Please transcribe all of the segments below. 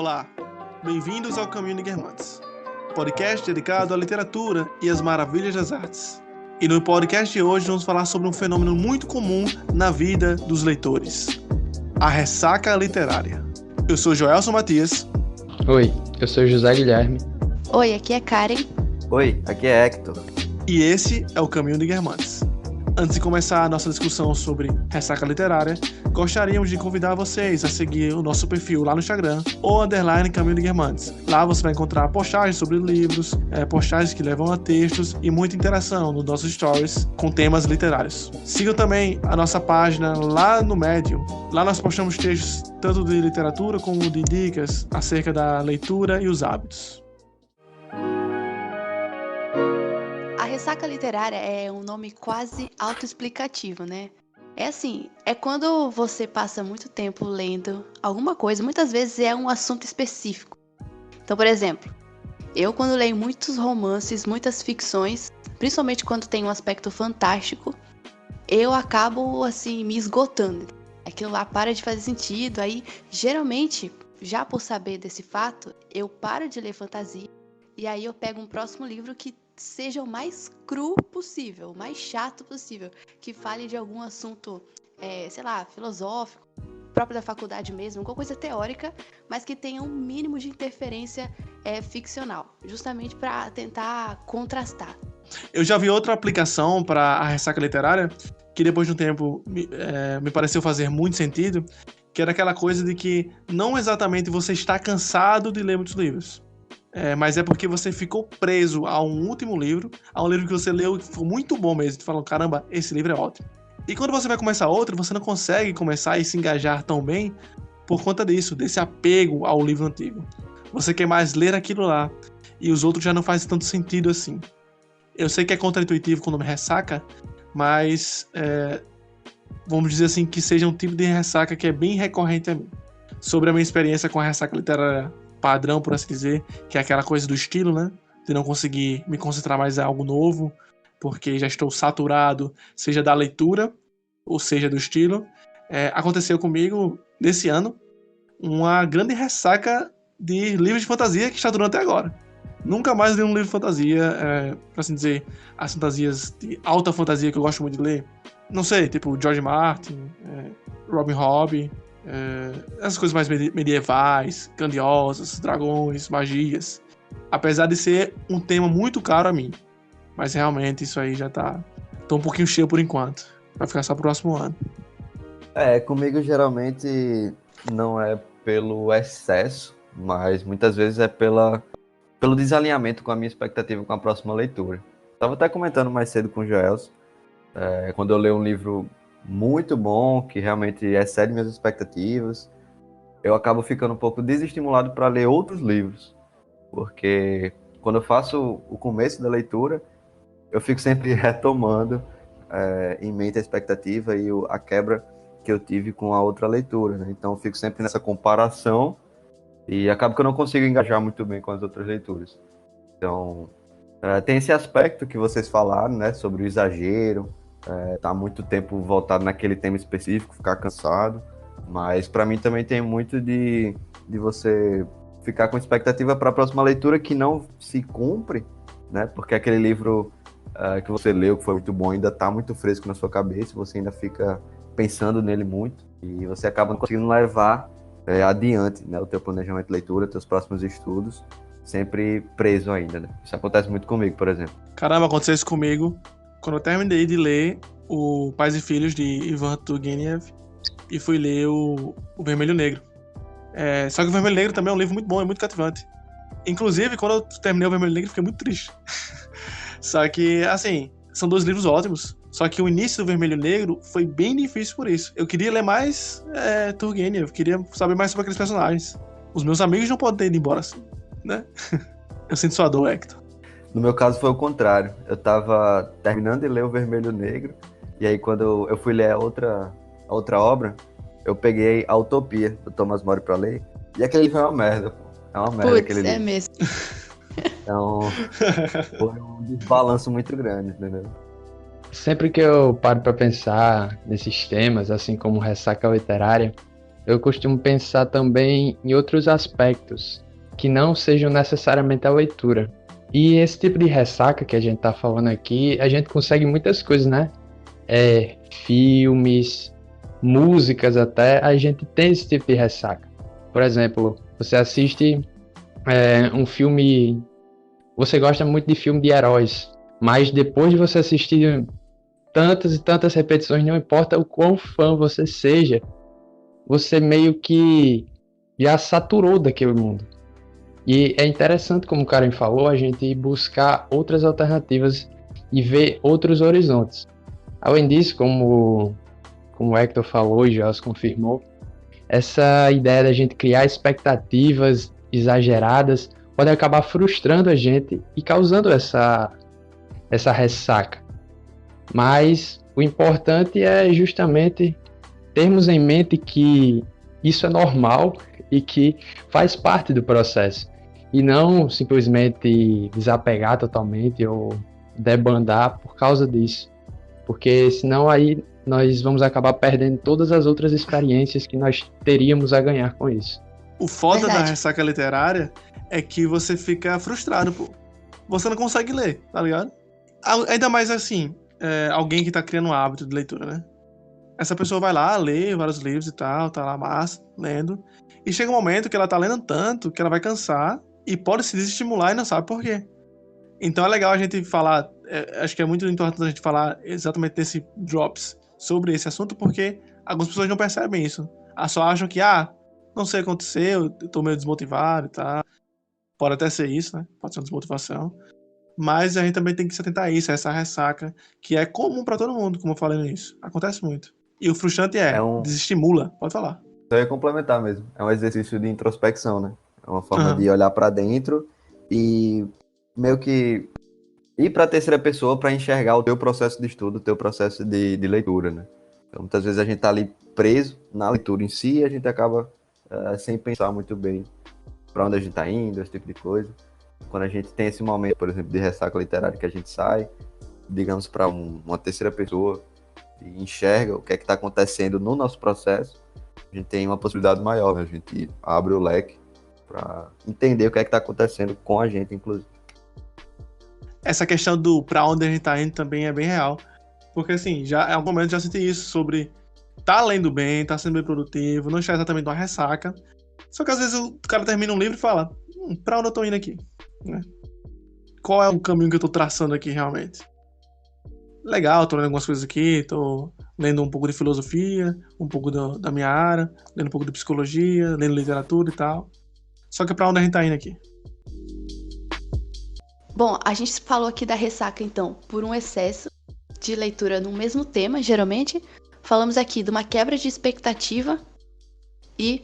Olá, bem-vindos ao Caminho de Guermantes, podcast dedicado à literatura e às maravilhas das artes. E no podcast de hoje vamos falar sobre um fenômeno muito comum na vida dos leitores, a ressaca literária. Eu sou Joelson Matias. Oi, eu sou José Guilherme. Oi, aqui é Karen. Oi, aqui é Hector. E esse é o Caminho de Guermantes. Antes de começar a nossa discussão sobre ressaca literária, gostaríamos de convidar vocês a seguir o nosso perfil lá no Instagram, ou _Caminho de Guermantes. Lá você vai encontrar postagens sobre livros, postagens que levam a textos e muita interação nos nossos stories com temas literários. Sigam também a nossa página lá no Medium. Lá nós postamos textos tanto de literatura como de dicas acerca da leitura e os hábitos. A ressaca literária é um nome quase autoexplicativo, né? É assim, é quando você passa muito tempo lendo alguma coisa, muitas vezes é um assunto específico. Então, por exemplo, eu quando leio muitos romances, muitas ficções, principalmente quando tem um aspecto fantástico, eu acabo, assim, me esgotando. Aquilo lá para de fazer sentido, aí, geralmente, já por saber desse fato, eu paro de ler fantasia e aí eu pego um próximo livro que seja o mais cru possível, o mais chato possível, que fale de algum assunto, filosófico, próprio da faculdade mesmo, alguma coisa teórica, mas que tenha um mínimo de interferência ficcional, justamente para tentar contrastar. Eu já vi outra aplicação para a ressaca literária, que depois de um tempo me pareceu fazer muito sentido, que era aquela coisa de que não exatamente você está cansado de ler muitos livros, mas é porque você ficou preso a um último livro, a um livro que você leu que foi muito bom mesmo. Tu falou, caramba, esse livro é ótimo. E quando você vai começar outro, você não consegue começar e se engajar tão bem por conta disso, desse apego ao livro antigo. Você quer mais ler aquilo lá, e os outros já não fazem tanto sentido assim. Eu sei que é contraintuitivo com o nome ressaca, mas vamos dizer assim, que seja um tipo de ressaca que é bem recorrente a mim. Sobre a minha experiência com a ressaca literária padrão, por assim dizer, que é aquela coisa do estilo, né? De não conseguir me concentrar mais em algo novo, porque já estou saturado, seja da leitura, ou seja do estilo. Aconteceu comigo, nesse ano, uma grande ressaca de livros de fantasia que está durando até agora. Nunca mais li um livro de fantasia, por assim dizer, as fantasias de alta fantasia que eu gosto muito de ler. Não sei, tipo George Martin, Robin Hobb, essas coisas mais medievais, grandiosas, dragões, magias. Apesar de ser um tema muito caro a mim. Mas realmente isso aí já tô um pouquinho cheio por enquanto. Vai ficar só pro próximo ano. Comigo geralmente não é pelo excesso, mas muitas vezes é pelo desalinhamento com a minha expectativa com a próxima leitura. Estava até comentando mais cedo com o Joelson, quando eu leio um livro muito bom, que realmente excede minhas expectativas, eu acabo ficando um pouco desestimulado para ler outros livros, porque quando eu faço o começo da leitura, eu fico sempre retomando em mente a expectativa e a quebra que eu tive com a outra leitura, né? Então eu fico sempre nessa comparação e acabo que eu não consigo engajar muito bem com as outras leituras. Então, tem esse aspecto que vocês falaram, né, sobre o exagero, tá muito tempo voltado naquele tema específico, ficar cansado, mas para mim também tem muito de você ficar com expectativa para a próxima leitura que não se cumpre, né, porque aquele livro que você leu, que foi muito bom, ainda tá muito fresco na sua cabeça, você ainda fica pensando nele muito, e você acaba não conseguindo levar adiante, né, o teu planejamento de leitura, teus próximos estudos, sempre preso ainda, né? Isso acontece muito comigo, por exemplo. Caramba, aconteceu isso comigo quando eu terminei de ler o Pais e Filhos de Ivan Turgenev e fui ler o Vermelho Negro. Só que o Vermelho Negro também é um livro muito bom, é muito cativante. Inclusive, quando eu terminei o Vermelho Negro, fiquei muito triste. Só que, assim, são dois livros ótimos. Só que o início do Vermelho Negro foi bem difícil por isso. Eu queria ler mais Turgenev, eu queria saber mais sobre aqueles personagens. Os meus amigos não podem ter ido embora assim, né? Eu sinto sua dor, Hector. No meu caso foi o contrário. Eu tava terminando de ler o Vermelho Negro, e aí quando eu fui ler a outra obra, eu peguei a Utopia, do Thomas More, pra ler, e aquele livro é uma merda, pô. É uma merda aquele livro. Mesmo. Então, foi um desbalanço muito grande, entendeu? Sempre que eu paro para pensar nesses temas, assim como ressaca literária, eu costumo pensar também em outros aspectos que não sejam necessariamente a leitura. E esse tipo de ressaca que a gente tá falando aqui, a gente consegue muitas coisas, né? Filmes, músicas até, a gente tem esse tipo de ressaca. Por exemplo, você assiste um filme, você gosta muito de filme de heróis, mas depois de você assistir tantas e tantas repetições, não importa o quão fã você seja, você meio que já saturou daquele mundo. E é interessante, como o Karen falou, a gente buscar outras alternativas e ver outros horizontes. Além disso, como o Hector falou e Joss confirmou, essa ideia da gente criar expectativas exageradas pode acabar frustrando a gente e causando essa ressaca. Mas o importante é justamente termos em mente que isso é normal e que faz parte do processo. E não simplesmente desapegar totalmente ou debandar por causa disso. Porque senão aí nós vamos acabar perdendo todas as outras experiências que nós teríamos a ganhar com isso. O foda da Verdade. ressaca literária é que você fica frustrado, pô. Você não consegue ler, tá ligado? Ainda mais assim, alguém que tá criando um hábito de leitura, né? Essa pessoa vai lá, lê vários livros e tal, tá lá massa, lendo. E chega um momento que ela tá lendo tanto que ela vai cansar e pode se desestimular e não sabe por quê. Então é legal a gente falar, acho que é muito importante a gente falar exatamente nesse Drops sobre esse assunto, porque algumas pessoas não percebem isso. Só acham que, não sei o que aconteceu, eu tô meio desmotivado e tal. Pode até ser isso, né? Pode ser uma desmotivação. Mas a gente também tem que se atentar a isso, a essa ressaca, que é comum pra todo mundo, como eu falei no início. Acontece muito. E o frustrante desestimula. Pode falar. Eu ia complementar mesmo. É um exercício de introspecção, né? É uma forma Uhum. de olhar pra dentro e meio que ir pra terceira pessoa pra enxergar o teu processo de estudo, o teu processo de leitura, né? Então, muitas vezes a gente tá ali preso na leitura em si e a gente acaba sem pensar muito bem pra onde a gente tá indo, esse tipo de coisa. Quando a gente tem esse momento, por exemplo, de ressaca literária, que a gente sai, digamos, pra uma terceira pessoa e enxerga o que é que tá acontecendo no nosso processo, a gente tem uma possibilidade maior, né? A gente abre o leque para entender o que é que está acontecendo com a gente, inclusive. Essa questão do pra onde a gente tá indo também é bem real. Porque assim, já em algum momento já senti isso sobre tá lendo bem, tá sendo bem produtivo, não está exatamente numa ressaca. Só que às vezes o cara termina um livro e fala, pra onde eu tô indo aqui? Né? Qual é o caminho que eu tô traçando aqui realmente? Legal, tô lendo algumas coisas aqui, tô lendo um pouco de filosofia, um pouco da minha área, lendo um pouco de psicologia, lendo literatura e tal. Só que pra onde a gente tá indo aqui? Bom, a gente falou aqui da ressaca, então, por um excesso de leitura no mesmo tema, geralmente. Falamos aqui de uma quebra de expectativa e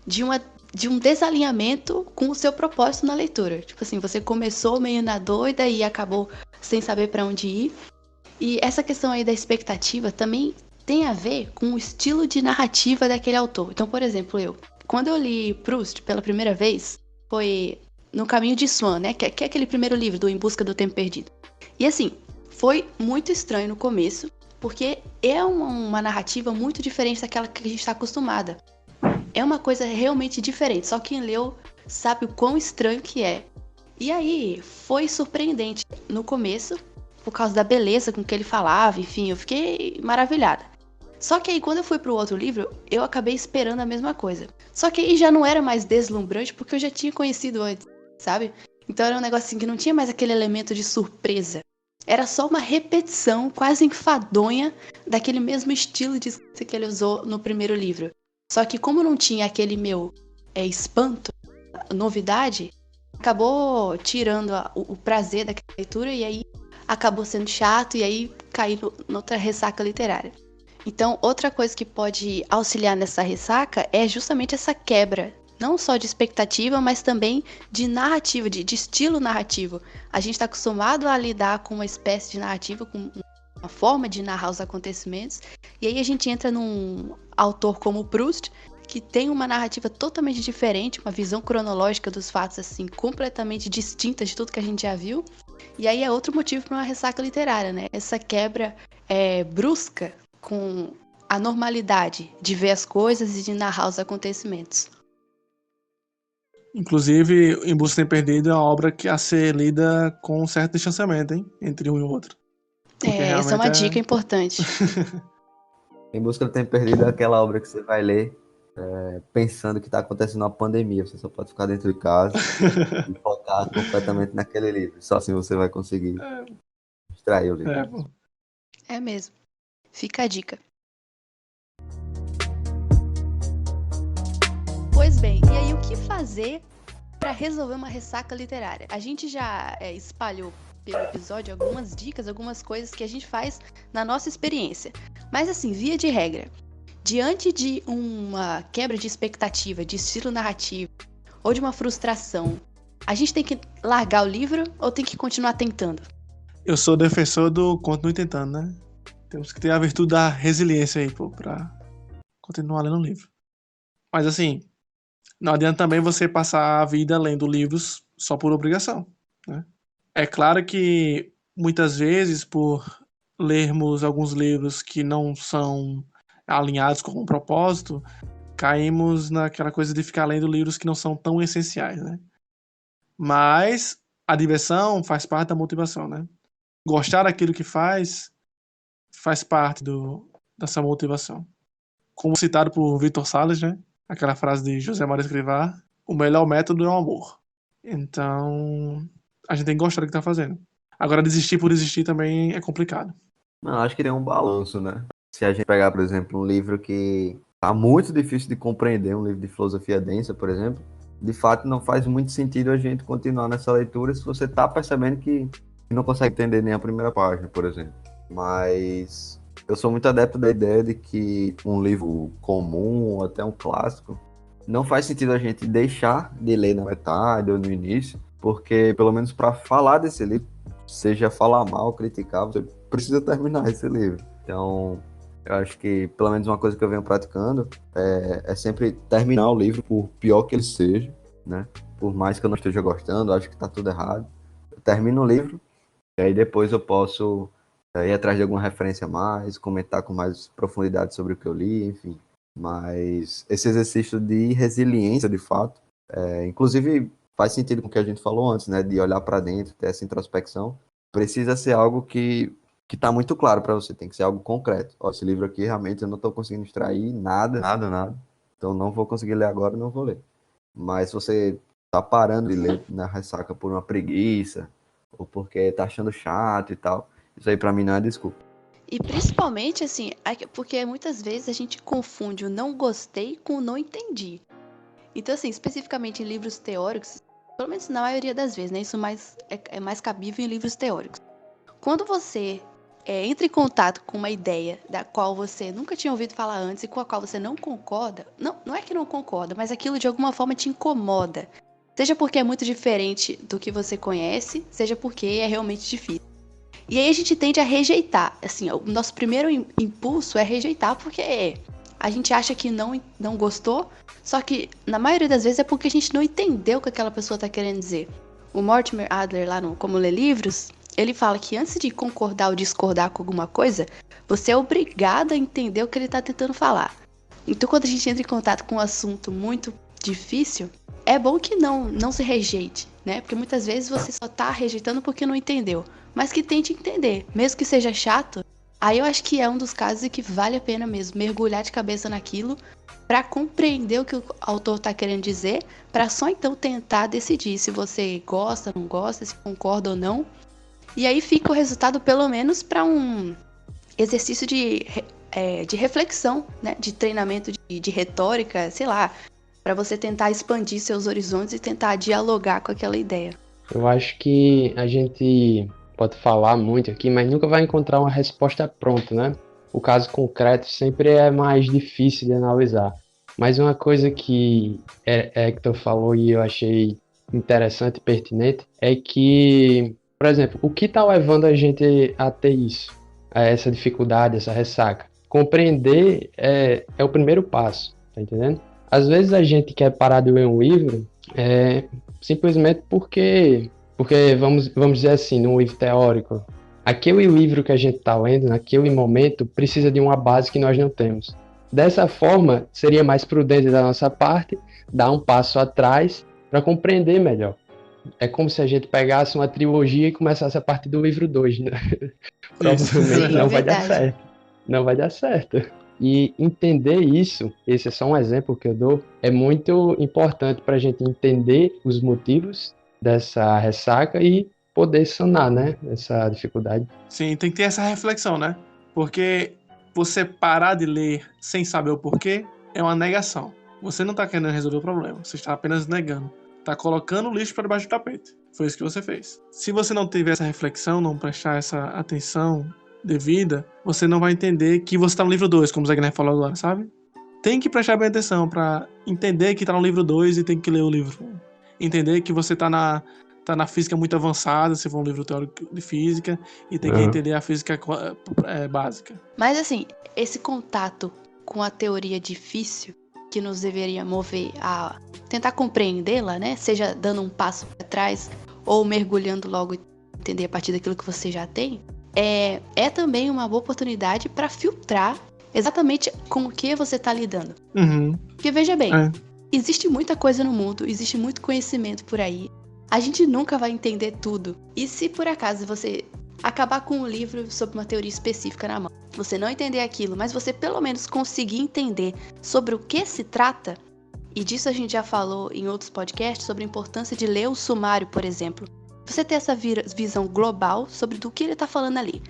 de um desalinhamento com o seu propósito na leitura. Tipo assim, você começou meio na doida e acabou sem saber pra onde ir. E essa questão aí da expectativa também tem a ver com o estilo de narrativa daquele autor. Então, por exemplo, quando eu li Proust pela primeira vez, foi No Caminho de Swan, né? Que é aquele primeiro livro do Em Busca do Tempo Perdido. E assim, foi muito estranho no começo, porque é uma narrativa muito diferente daquela que a gente está acostumada. É uma coisa realmente diferente, só quem leu sabe o quão estranho que é. E aí, foi surpreendente no começo, por causa da beleza com que ele falava, enfim, eu fiquei maravilhada. Só que aí, quando eu fui pro outro livro, eu acabei esperando a mesma coisa. Só que aí já não era mais deslumbrante, porque eu já tinha conhecido antes, sabe? Então era um negocinho que não tinha mais aquele elemento de surpresa. Era só uma repetição quase enfadonha daquele mesmo estilo de escrita que ele usou no primeiro livro. Só que como não tinha aquele meu espanto, novidade, acabou tirando o prazer daquela leitura e aí acabou sendo chato e aí caiu noutra ressaca literária. Então, outra coisa que pode auxiliar nessa ressaca é justamente essa quebra, não só de expectativa, mas também de narrativa, de estilo narrativo. A gente está acostumado a lidar com uma espécie de narrativa, com uma forma de narrar os acontecimentos, e aí a gente entra num autor como Proust, que tem uma narrativa totalmente diferente, uma visão cronológica dos fatos assim completamente distinta de tudo que a gente já viu. E aí é outro motivo para uma ressaca literária, né? Essa quebra brusca com a normalidade de ver as coisas e de narrar os acontecimentos. Inclusive, Em Busca Sem Perdido é uma obra que a ser lida com um certo distanciamento, hein? Entre um e o outro. Porque Essa é uma realmente dica importante. Em Busca do Tempo Perdido é aquela obra que você vai ler pensando que está acontecendo uma pandemia. Você só pode ficar dentro de casa e focar completamente naquele livro. Só assim você vai conseguir extrair o livro. pô. É mesmo. Fica a dica. Pois bem, e aí o que fazer para resolver uma ressaca literária? A gente já espalhou pelo episódio algumas dicas, algumas coisas que a gente faz na nossa experiência. Mas assim, via de regra, diante de uma quebra de expectativa, de estilo narrativo, ou de uma frustração, a gente tem que largar o livro ou tem que continuar tentando? Eu sou defensor do continue tentando, né? Temos que ter a virtude da resiliência aí, pô, pra continuar lendo o livro. Mas assim, não adianta também você passar a vida lendo livros só por obrigação, né? É claro que muitas vezes, por lermos alguns livros que não são alinhados com um propósito, caímos naquela coisa de ficar lendo livros que não são tão essenciais, né? Mas a diversão faz parte da motivação, né? Gostar daquilo que faz parte dessa motivação. Como citado por Vitor Salles, né? Aquela frase de José Mário Escrivá, o melhor método é o amor. Então, a gente tem que gostar do que tá fazendo. Agora, desistir por desistir também é complicado. Não, acho que tem um balanço, né? Se a gente pegar, por exemplo, um livro que tá muito difícil de compreender, um livro de filosofia densa, por exemplo, de fato não faz muito sentido a gente continuar nessa leitura se você tá percebendo que não consegue entender nem a primeira página, por exemplo. Mas eu sou muito adepto da ideia de que um livro comum ou até um clássico não faz sentido a gente deixar de ler na metade ou no início, porque pelo menos para falar desse livro, seja falar mal, criticar, você precisa terminar esse livro. Então, eu acho que pelo menos uma coisa que eu venho praticando é sempre terminar o livro, por pior que ele seja, né? Por mais que eu não esteja gostando, acho que tá tudo errado. Eu termino o livro e aí depois eu posso ir atrás de alguma referência a mais, comentar com mais profundidade sobre o que eu li, enfim. Mas esse exercício de resiliência, de fato, inclusive faz sentido com o que a gente falou antes, né? De olhar para dentro, ter essa introspecção. Precisa ser algo que está muito claro para você, tem que ser algo concreto. Ó, esse livro aqui realmente eu não estou conseguindo extrair nada. Então não vou conseguir ler agora, não vou ler. Mas se você tá parando de ler na ressaca por uma preguiça, ou porque tá achando chato e tal, isso aí para mim não é desculpa. E principalmente, assim, porque muitas vezes a gente confunde o não gostei com o não entendi. Então, assim, especificamente em livros teóricos, pelo menos na maioria das vezes, né? Isso é mais cabível em livros teóricos. Quando você entra em contato com uma ideia da qual você nunca tinha ouvido falar antes e com a qual você não concorda, não é que não concorda, mas aquilo de alguma forma te incomoda. Seja porque é muito diferente do que você conhece, seja porque é realmente difícil. E aí a gente tende a rejeitar. Assim, o nosso primeiro impulso é rejeitar porque a gente acha que não gostou, só que na maioria das vezes é porque a gente não entendeu o que aquela pessoa está querendo dizer. O Mortimer Adler, lá no Como Ler Livros, ele fala que antes de concordar ou discordar com alguma coisa, você é obrigado a entender o que ele está tentando falar. Então, quando a gente entra em contato com um assunto muito difícil, é bom que não se rejeite, né? Porque muitas vezes você só tá rejeitando porque não entendeu. Mas que tente entender, mesmo que seja chato. Aí eu acho que é um dos casos em que vale a pena mesmo mergulhar de cabeça naquilo para compreender o que o autor tá querendo dizer, para só então tentar decidir se você gosta, não gosta, se concorda ou não. E aí fica o resultado pelo menos para um exercício de reflexão, né? De treinamento de retórica, sei lá, para você tentar expandir seus horizontes e tentar dialogar com aquela ideia. Eu acho que a gente pode falar muito aqui, mas nunca vai encontrar uma resposta pronta, né? O caso concreto sempre é mais difícil de analisar. Mas uma coisa que Hector falou e eu achei interessante e pertinente é que, por exemplo, o que está levando a gente a ter isso? A essa dificuldade, essa ressaca? Compreender é o primeiro passo, tá entendendo? Às vezes a gente quer parar de ler um livro simplesmente porque vamos dizer assim, num livro teórico, aquele livro que a gente está lendo, naquele momento, precisa de uma base que nós não temos. Dessa forma, seria mais prudente da nossa parte dar um passo atrás para compreender melhor. É como se a gente pegasse uma trilogia e começasse a partir do livro 2, né? Provavelmente Sim, não vai dar verdade. certo. Não vai dar certo. E entender isso, esse é só um exemplo que eu dou, é muito importante para a gente entender os motivos dessa ressaca e poder sanar, né, essa dificuldade. Sim, tem que ter essa reflexão, né? Porque você parar de ler sem saber o porquê é uma negação. Você não está querendo resolver o problema, você está apenas negando. Está colocando o lixo para debaixo do tapete. Foi isso que você fez. Se você não tiver essa reflexão, não prestar essa atenção devida, você não vai entender que você está no livro 2, como o Zé Guilherme falou agora, sabe? Tem que prestar bem atenção para entender que está no livro 2 e tem que ler o livro 1. Entender que você está na física muito avançada, se for um livro teórico de física, e tem que entender a física básica. Mas assim, esse contato com a teoria difícil que nos deveria mover a tentar compreendê-la, né? Seja dando um passo para trás ou mergulhando logo e entender a partir daquilo que você já tem, é também uma boa oportunidade para filtrar exatamente com o que você está lidando. Uhum. Porque veja bem, existe muita coisa no mundo, existe muito conhecimento por aí. A gente nunca vai entender tudo. E se por acaso você acabar com um livro sobre uma teoria específica na mão, você não entender aquilo, mas você pelo menos conseguir entender sobre o que se trata, e disso a gente já falou em outros podcasts sobre a importância de ler o sumário, por exemplo. Você ter essa visão global sobre do que ele está falando ali.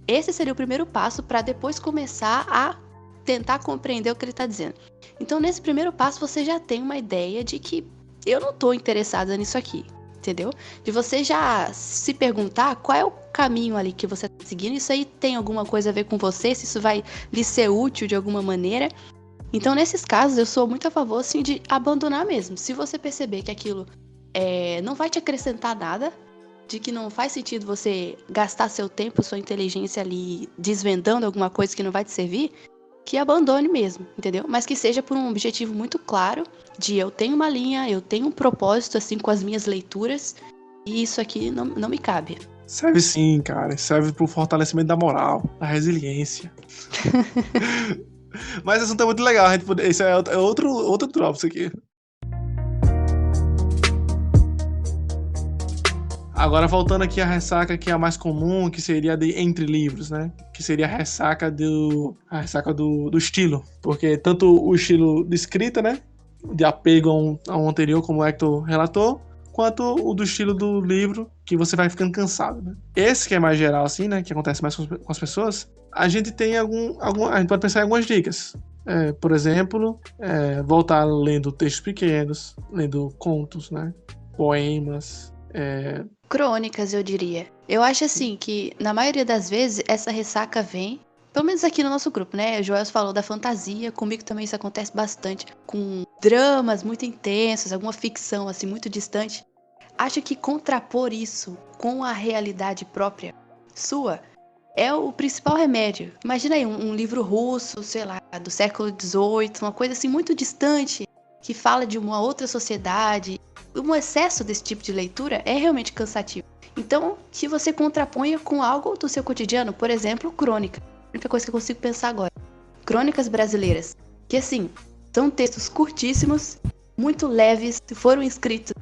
Esse seria o primeiro passo para depois começar a tentar compreender o que ele está dizendo. Então, nesse primeiro passo, você já tem uma ideia de que eu não estou interessada nisso aqui, entendeu? De você já se perguntar qual é o caminho ali que você está seguindo, isso aí tem alguma coisa a ver com você, se isso vai lhe ser útil de alguma maneira. Então, nesses casos, eu sou muito a favor, assim, de abandonar mesmo. Se você perceber que aquilo não vai te acrescentar nada, de que não faz sentido você gastar seu tempo, sua inteligência ali desvendando alguma coisa que não vai te servir, que abandone mesmo, entendeu? Mas que seja por um objetivo muito claro de eu tenho uma linha, eu tenho um propósito, assim, com as minhas leituras, e isso aqui não me cabe. Serve sim, cara. Serve pro fortalecimento da moral, da resiliência. Mas esse assunto é muito legal. Esse é outro Drops aqui. Agora, voltando aqui à ressaca que é a mais comum, que seria de entre livros, né? Que seria a ressaca do estilo. Porque tanto o estilo de escrita, né? De apego a um anterior, como o Hector relatou, quanto o do estilo do livro, que você vai ficando cansado, né? Esse que é mais geral, assim, né? Que acontece mais com as pessoas. A gente tem a gente pode pensar em algumas dicas. Por exemplo, voltar lendo textos pequenos, lendo contos, né? Poemas, crônicas, eu diria. Eu acho assim que, na maioria das vezes, essa ressaca vem, pelo menos aqui no nosso grupo, né? O Joel falou da fantasia, comigo também isso acontece bastante, com dramas muito intensos, alguma ficção assim muito distante. Acho que contrapor isso com a realidade própria sua é o principal remédio. Imagina aí um livro russo, sei lá, do século XVIII, uma coisa assim muito distante, que fala de uma outra sociedade. Um excesso desse tipo de leitura é realmente cansativo. Então, se você contraponha com algo do seu cotidiano, por exemplo, crônica. A única coisa que eu consigo pensar agora. Crônicas brasileiras. Que, assim, são textos curtíssimos, muito leves, foram escritos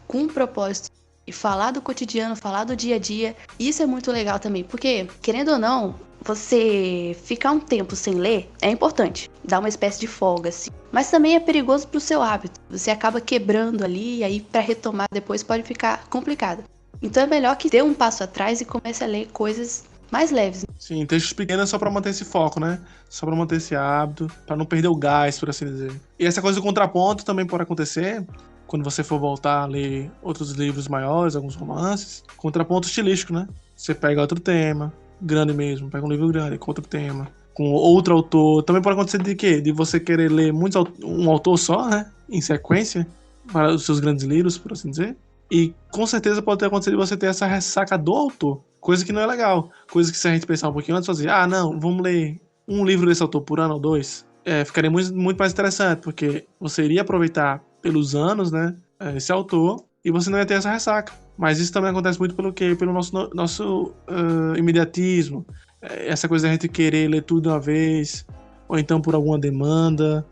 com um propósito. E falar do cotidiano, falar do dia a dia. Isso é muito legal também. Porque, querendo ou não, você ficar um tempo sem ler é importante. Dá uma espécie de folga, assim. Mas também é perigoso pro seu hábito. Você acaba quebrando ali e aí pra retomar depois pode ficar complicado. Então é melhor que dê um passo atrás e comece a ler coisas mais leves. Sim, textos pequenos é só pra manter esse foco, né? Só pra manter esse hábito, pra não perder o gás, por assim dizer. E essa coisa do contraponto também pode acontecer quando você for voltar a ler outros livros maiores, alguns romances. Contraponto estilístico, né? Você pega outro tema, grande mesmo, pega um livro grande com outro tema, com outro autor. Também pode acontecer de quê? De você querer ler um autor só, né? Em sequência, para os seus grandes livros, por assim dizer. E com certeza pode ter acontecido de você ter essa ressaca do autor. Coisa que não é legal. Coisa que se a gente pensar um pouquinho antes, fazer, não, vamos ler um livro desse autor por ano ou dois. Ficaria muito, muito mais interessante, porque você iria aproveitar pelos anos, né? Esse autor, e você não ia ter essa ressaca. Mas isso também acontece muito pelo quê? Pelo nosso imediatismo. Essa coisa da gente querer ler tudo de uma vez, ou então por alguma demanda,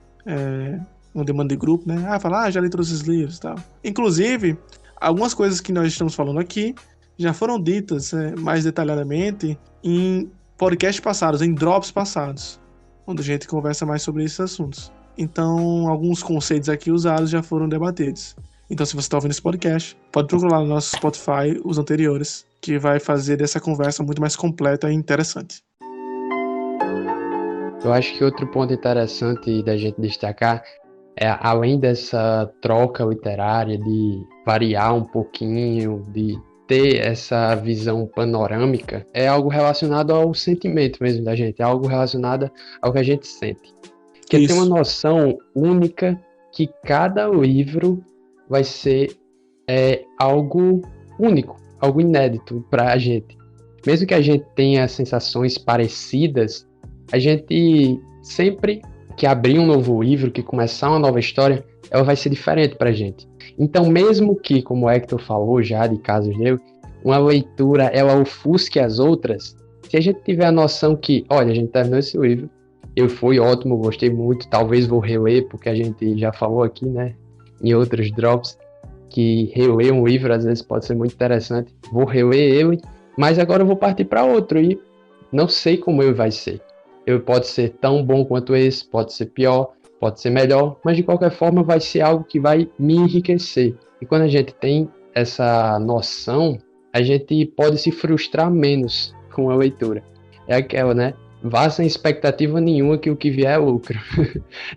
uma demanda de grupo, né? Já li todos esses livros e tal. Inclusive, algumas coisas que nós estamos falando aqui já foram ditas mais detalhadamente em podcasts passados, em drops passados, onde a gente conversa mais sobre esses assuntos. Então, alguns conceitos aqui usados já foram debatidos. Então, se você está ouvindo esse podcast, pode procurar lá no nosso Spotify os anteriores, que vai fazer dessa conversa muito mais completa e interessante. Eu acho que outro ponto interessante da gente destacar é, além dessa troca literária, de variar um pouquinho, de ter essa visão panorâmica, é algo relacionado ao sentimento mesmo da gente, é algo relacionado ao que a gente sente. Porque tem uma noção única que cada livro vai ser algo único, algo inédito para a gente. Mesmo que a gente tenha sensações parecidas, a gente sempre que abrir um novo livro, que começar uma nova história, ela vai ser diferente para a gente. Então, mesmo que, como o Hector falou já de casos dele, uma leitura ela ofusque as outras, se a gente tiver a noção que, olha, a gente terminou esse livro, foi ótimo, gostei muito, talvez vou reler, porque a gente já falou aqui, né, em outros drops, que reler um livro às vezes pode ser muito interessante, vou reler ele, mas agora eu vou partir para outro e não sei como ele vai ser. Ele pode ser tão bom quanto esse, pode ser pior, pode ser melhor, mas de qualquer forma vai ser algo que vai me enriquecer. E quando a gente tem essa noção, a gente pode se frustrar menos com a leitura. É aquela, né? Vá sem expectativa nenhuma que o que vier é lucro.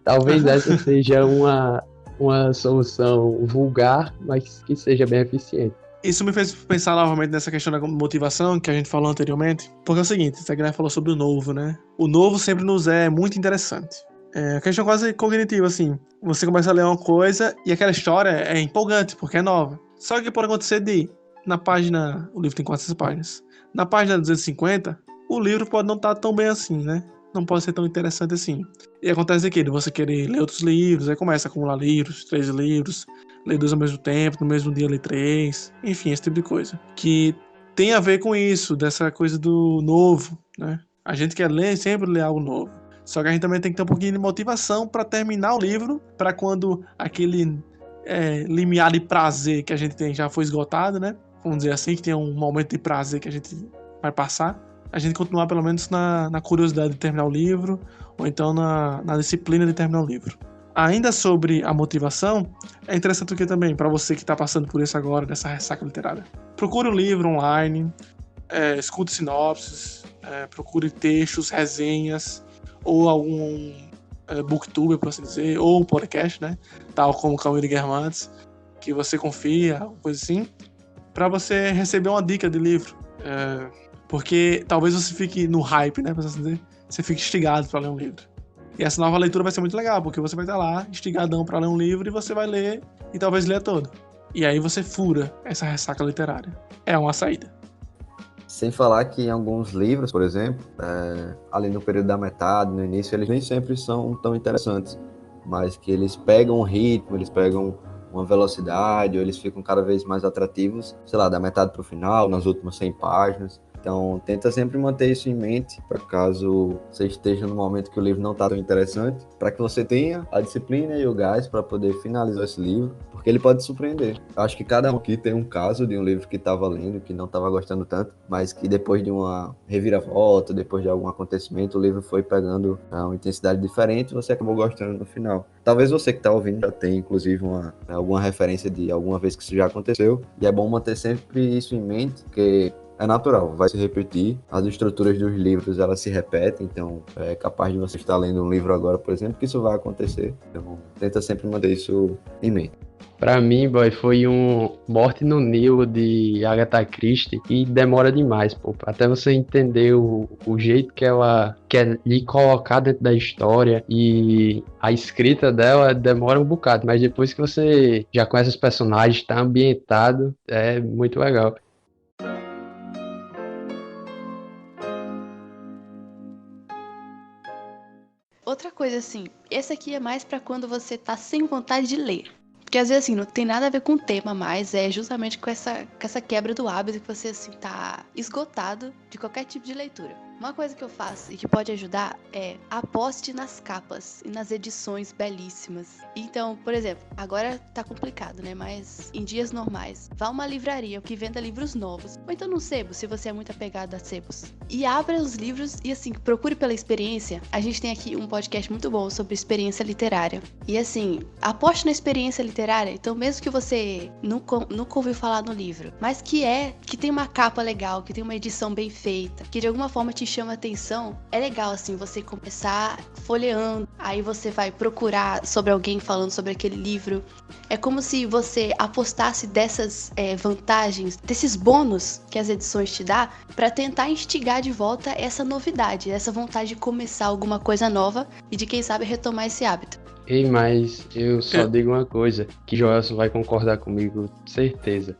Talvez essa seja uma solução vulgar, mas que seja bem eficiente. Isso me fez pensar novamente nessa questão da motivação que a gente falou anteriormente. Porque é o seguinte, o Instagram falou sobre o novo, né? O novo sempre nos é muito interessante. É uma questão quase cognitiva, assim. Você começa a ler uma coisa e aquela história é empolgante, porque é nova. Só que pode acontecer na página... O livro tem 400 páginas. Na página 250, o livro pode não estar tão bem assim, né? Não pode ser tão interessante assim. E acontece aqui, de você querer ler outros livros, aí começa a acumular livros, 3 livros, ler 2 ao mesmo tempo, no mesmo dia ler 3, enfim, esse tipo de coisa. Que tem a ver com isso, dessa coisa do novo, né? A gente quer ler, sempre ler algo novo. Só que a gente também tem que ter um pouquinho de motivação para terminar o livro, para quando aquele limiar de prazer que a gente tem já foi esgotado, né? Vamos dizer assim, que tem um momento de prazer que a gente vai passar. A gente continuar pelo menos na curiosidade de terminar o livro, ou então na disciplina de terminar o livro. Ainda sobre a motivação, é interessante que também, para você que está passando por isso agora, dessa ressaca literária, procure um livro online, escute sinopses, procure textos, resenhas, ou algum booktuber, por assim dizer, ou um podcast, né? Tal como o Caminho de Guermantes, que você confia, alguma coisa assim, para você receber uma dica de livro. Porque talvez você fique no hype, né? Por assim dizer, você fique instigado para ler um livro. E essa nova leitura vai ser muito legal, porque você vai estar lá, instigadão para ler um livro, e você vai ler, e talvez ler todo. E aí você fura essa ressaca literária. É uma saída. Sem falar que em alguns livros, por exemplo, ali no período da metade, no início, eles nem sempre são tão interessantes, mas que eles pegam um ritmo, eles pegam uma velocidade, ou eles ficam cada vez mais atrativos, sei lá, da metade para o final, nas últimas 100 páginas. Então, tenta sempre manter isso em mente, para caso você esteja no momento que o livro não está tão interessante, para que você tenha a disciplina e o gás para poder finalizar esse livro, porque ele pode surpreender. Acho que cada um aqui tem um caso de um livro que estava lendo, que não estava gostando tanto, mas que depois de uma reviravolta, depois de algum acontecimento, o livro foi pegando uma intensidade diferente e você acabou gostando no final. Talvez você que está ouvindo já tenha, inclusive, alguma referência de alguma vez que isso já aconteceu, e é bom manter sempre isso em mente, porque é natural, vai se repetir. As estruturas dos livros, elas se repetem, então é capaz de você estar lendo um livro agora, por exemplo, que isso vai acontecer. Então, tenta sempre manter isso em mente. Pra mim, boy, foi um Morte no Nilo de Agatha Christie e demora demais, pô. Até você entender o jeito que ela quer lhe colocar dentro da história e a escrita dela demora um bocado, mas depois que você já conhece os personagens, tá ambientado, é muito legal. Outra coisa assim, esse aqui é mais pra quando você tá sem vontade de ler. Porque às vezes assim, não tem nada a ver com o tema, mas é justamente com essa quebra do hábito que você assim tá esgotado de qualquer tipo de leitura. Uma coisa que eu faço e que pode ajudar é aposte nas capas e nas edições belíssimas. Então, por exemplo, agora tá complicado, né? Mas em dias normais, vá a uma livraria que venda livros novos. Ou então num sebo, se você é muito apegado a sebos. E abra os livros e assim, procure pela experiência. A gente tem aqui um podcast muito bom sobre experiência literária. E assim, aposte na experiência literária. Então, mesmo que você nunca ouviu falar no livro, mas que tem uma capa legal, que tem uma edição bem feita, que de alguma forma te chama atenção, é legal assim você começar folheando, aí você vai procurar sobre alguém falando sobre aquele livro. É como se você apostasse dessas vantagens, desses bônus que as edições te dão, para tentar instigar de volta essa novidade, essa vontade de começar alguma coisa nova e de quem sabe retomar esse hábito. Ei, mas eu só digo uma coisa, que Joelson vai concordar comigo, certeza,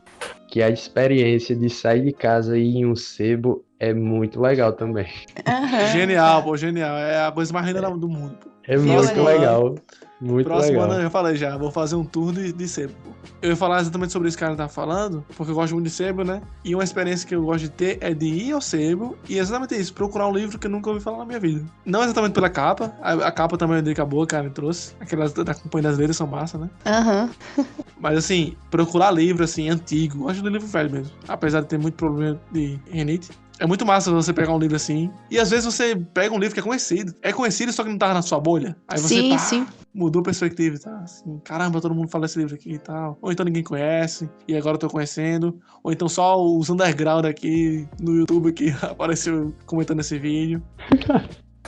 que a experiência de sair de casa e ir em um sebo é muito legal também. Genial, pô, genial. É a coisa mais linda do mundo, pô. É Viu, muito Aninha? legal, muito Próximo legal. ano eu falei já, vou fazer um tour de sebo. Eu ia falar exatamente sobre isso que o cara tá falando, porque eu gosto muito de sebo, né? E uma experiência que eu gosto de ter é de ir ao sebo e exatamente isso, procurar um livro que eu nunca ouvi falar na minha vida. Não exatamente pela capa, a capa também é de boa, cara, me trouxe. Aquelas da Companhia das Letras são massa, né? Aham. Mas assim, procurar livro assim, antigo, eu gosto de livro velho mesmo. Apesar de ter muito problema de rinite. É muito massa você pegar um livro assim. E às vezes você pega um livro que é conhecido. É conhecido, só que não tava na sua bolha. Aí você Sim, sim. mudou a perspectiva, tá? Assim, caramba, todo mundo fala esse livro aqui e tal. Ou então ninguém conhece, e agora eu tô conhecendo. Ou então só os underground aqui no YouTube que apareceu comentando esse vídeo.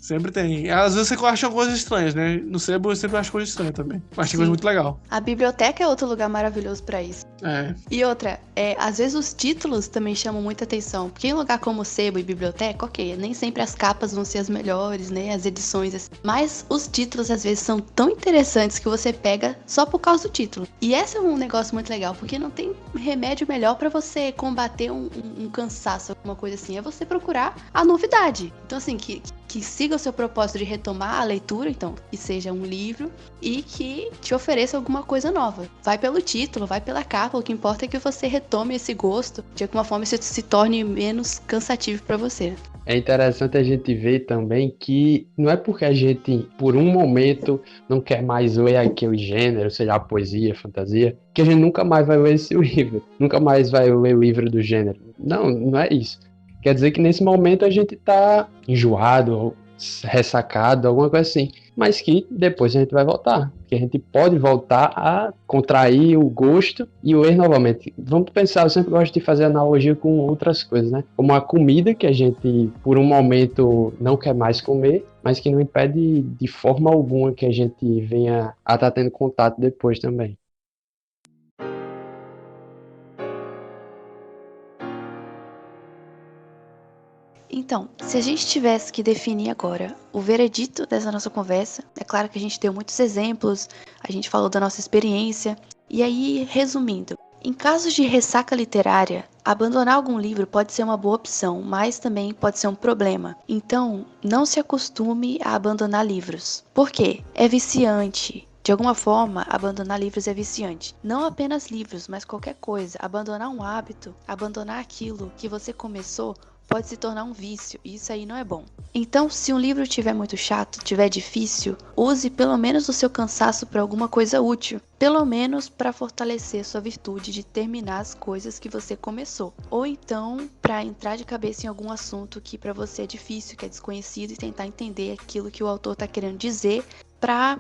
Sempre tem. Às vezes você acha coisas estranhas, né? No sebo eu sempre acho coisas estranhas também. Mas tem coisa Sim. muito legal. A biblioteca é outro lugar maravilhoso pra isso. É. E outra, às vezes os títulos também chamam muita atenção. Porque em lugar como sebo e biblioteca, ok, nem sempre as capas vão ser as melhores, né? As edições, assim. Mas os títulos às vezes são tão interessantes que você pega só por causa do título. E esse é um negócio muito legal, porque não tem remédio melhor pra você combater um cansaço, alguma coisa assim. É você procurar a novidade. Então, assim, que siga o seu propósito de retomar a leitura, então, que seja um livro e que te ofereça alguma coisa nova. Vai pelo título, vai pela capa, o que importa é que você retome esse gosto, de alguma forma isso se torne menos cansativo pra você. É interessante a gente ver também que não é porque a gente, por um momento, não quer mais ler aquele gênero, seja a poesia, a fantasia, que a gente nunca mais vai ler esse livro, nunca mais vai ler livro do gênero. Não, não é isso. Quer dizer que nesse momento a gente tá enjoado, ressacado, alguma coisa assim. Mas que depois a gente vai voltar. Que a gente pode voltar a contrair o gosto e ler novamente. Vamos pensar, eu sempre gosto de fazer analogia com outras coisas, né? Como a comida que a gente, por um momento, não quer mais comer, mas que não impede de forma alguma que a gente venha a estar tendo contato depois também. Então, se a gente tivesse que definir agora o veredito dessa nossa conversa, é claro que a gente deu muitos exemplos, a gente falou da nossa experiência, e aí, resumindo, em casos de ressaca literária, abandonar algum livro pode ser uma boa opção, mas também pode ser um problema. Então, não se acostume a abandonar livros. Por quê? É viciante. De alguma forma, abandonar livros é viciante. Não apenas livros, mas qualquer coisa. Abandonar um hábito, abandonar aquilo que você começou, pode se tornar um vício, e isso aí não é bom. Então, se um livro estiver muito chato, estiver difícil, use pelo menos o seu cansaço para alguma coisa útil. Pelo menos para fortalecer sua virtude de terminar as coisas que você começou. Ou então, para entrar de cabeça em algum assunto que para você é difícil, que é desconhecido, e tentar entender aquilo que o autor está querendo dizer, para,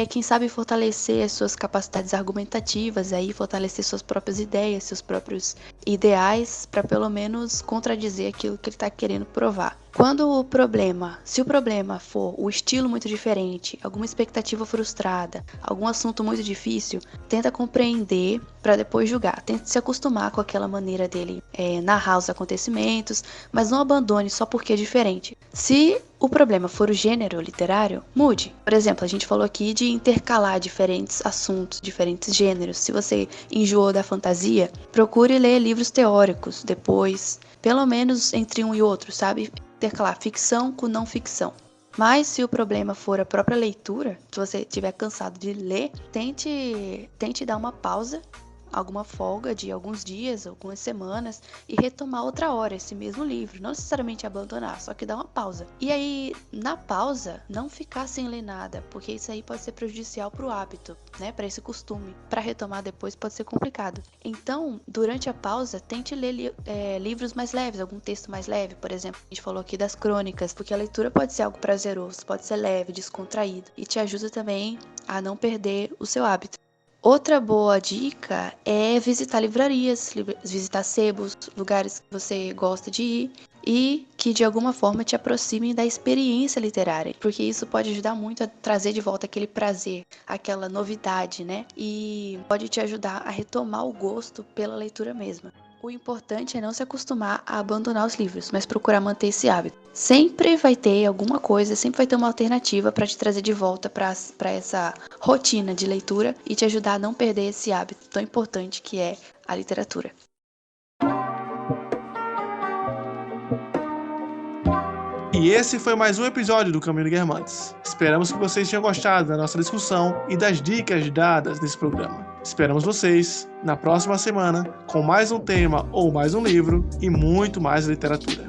quem sabe, fortalecer as suas capacidades argumentativas, aí fortalecer suas próprias ideias, seus próprios ideais, para pelo menos contradizer aquilo que ele está querendo provar. Se o problema for o estilo muito diferente, alguma expectativa frustrada, algum assunto muito difícil, tenta compreender para depois julgar. Tenta se acostumar com aquela maneira dele narrar os acontecimentos, mas não abandone só porque é diferente. Se o problema for o gênero literário, mude. Por exemplo, a gente falou aqui de intercalar diferentes assuntos, diferentes gêneros. Se você enjoou da fantasia, procure ler livros teóricos depois, pelo menos entre um e outro, sabe? Intercalar ficção com não ficção. Mas se o problema for a própria leitura, se você estiver cansado de ler, tente dar uma pausa, alguma folga de alguns dias, algumas semanas, e retomar outra hora esse mesmo livro. Não necessariamente abandonar, só que dar uma pausa. E aí, na pausa, não ficar sem ler nada, porque isso aí pode ser prejudicial para o hábito, né? Para esse costume. Para retomar depois pode ser complicado. Então, durante a pausa, tente ler livros mais leves, algum texto mais leve. Por exemplo, a gente falou aqui das crônicas, porque a leitura pode ser algo prazeroso, pode ser leve, descontraído, e te ajuda também a não perder o seu hábito. Outra boa dica é visitar livrarias, visitar sebos, lugares que você gosta de ir e que de alguma forma te aproximem da experiência literária, porque isso pode ajudar muito a trazer de volta aquele prazer, aquela novidade, né? E pode te ajudar a retomar o gosto pela leitura mesma. O importante é não se acostumar a abandonar os livros, mas procurar manter esse hábito. Sempre vai ter alguma coisa, sempre vai ter uma alternativa para te trazer de volta para essa rotina de leitura e te ajudar a não perder esse hábito tão importante que é a literatura. E esse foi mais um episódio do Caminho do Guermantes. Esperamos que vocês tenham gostado da nossa discussão e das dicas dadas nesse programa. Esperamos vocês na próxima semana com mais um tema ou mais um livro e muito mais literatura.